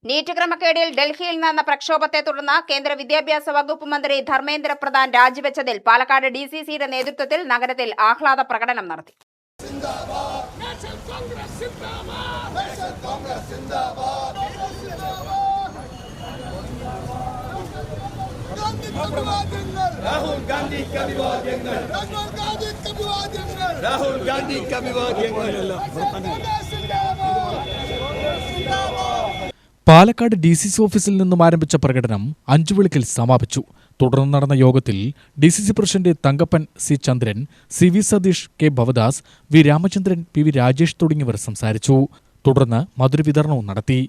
NEET ക്രമക്കേടിൽ ഡൽഹിയിൽ നടന്ന പ്രക്ഷോഭത്തെ തുടർന്ന് കേന്ദ്ര വിദ്യാഭ്യാസ വകുപ്പ് മന്ത്രി ധർമ്മേന്ദ്ര പ്രധാൻ രാജിവെച്ചതിൽ പാലക്കാട് ഡിസിസിയുടെ നേതൃത്വത്തിൽ നഗരത്തിൽ ആഹ്ലാദ പ്രകടനം നടത്തി. രാഹുൽ ഗാന്ധി പാലക്കാട് ഡിസിസി ഓഫീസിൽ നിന്നും ആരംഭിച്ച പ്രകടനം അഞ്ചുവിളക്കിൽ സമാപിച്ചു. തുടർന്ന് നടന്ന യോഗത്തിൽ DCC president Thankappan C Chandran, C V Satheesh, K Bhavadas, V Ramachandran, P V Rajesh തുടങ്ങിയവർ സംസാരിച്ചു. തുടർന്ന് മധുരവിതരണവും നടത്തി.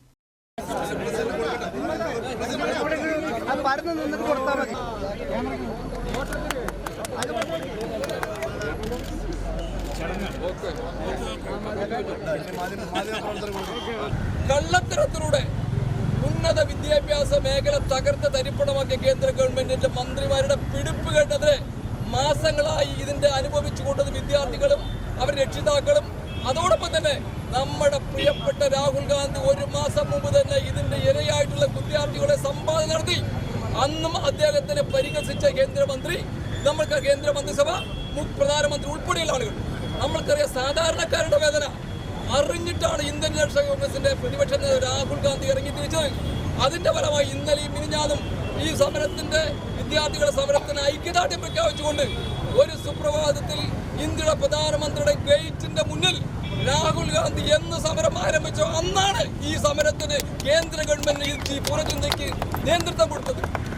കള്ളത്തരത്തിലൂടെ ഉന്നത വിദ്യാഭ്യാസ മേഖല തകർത്ത് തരിപ്പണമാക്കിയ കേന്ദ്ര ഗവൺമെന്റിന്റെ മന്ത്രിമാരുടെ പിടിപ്പുകേട്ടതിരെ മാസങ്ങളായി ഇതിന്റെ അനുഭവിച്ചുകൊണ്ടത് വിദ്യാർത്ഥികളും അവരുടെ രക്ഷിതാക്കളും. അതോടൊപ്പം തന്നെ നമ്മുടെ പ്രിയപ്പെട്ട രാഹുൽ ഗാന്ധി ഒരു മാസം മുമ്പ് തന്നെ ഇതിന്റെ ഇരയായിട്ടുള്ള വിദ്യാർത്ഥികളെ സംവാദം നടത്തി. അന്നും അദ്ദേഹത്തിനെ പരിഹസിച്ച കേന്ദ്രമന്ത്രി, നമ്മൾക്ക് കേന്ദ്രമന്ത്രിസഭ, പ്രധാനമന്ത്രി ഉൾപ്പെടെയുള്ള ആളുകൾ, നമ്മൾക്കറിയാം സാധാരണക്കാരുടെ വേദന അറിഞ്ഞിട്ടാണ് ഇന്ത്യൻ നാഷണൽ കോൺഗ്രസിന്റെ പ്രതിപക്ഷ നേതാവ് രാഹുൽ ഗാന്ധി ഇറങ്ങി തിരിച്ചത്. അതിന്റെ ഫലമായി ഇന്നലെയും മിനിഞ്ഞാന്നും ഈ സമരത്തിന്റെ വിദ്യാർത്ഥികളുടെ സമരത്തിന് ഐക്യദാർഢ്യം പ്രഖ്യാപിച്ചുകൊണ്ട് ഒരു സുപ്രഭാതത്തിൽ ഇന്ത്യയുടെ പ്രധാനമന്ത്രിയുടെ ഗേറ്റിന്റെ മുന്നിൽ രാഹുൽ ഗാന്ധി എന്ന് സമരം ആരംഭിച്ചോ അന്നാണ് ഈ സമരത്തിന് കേന്ദ്ര ഗവൺമെന്റ് ഈ പുറചിന്തയ്ക്ക് നേതൃത്വം കൊടുത്തത്.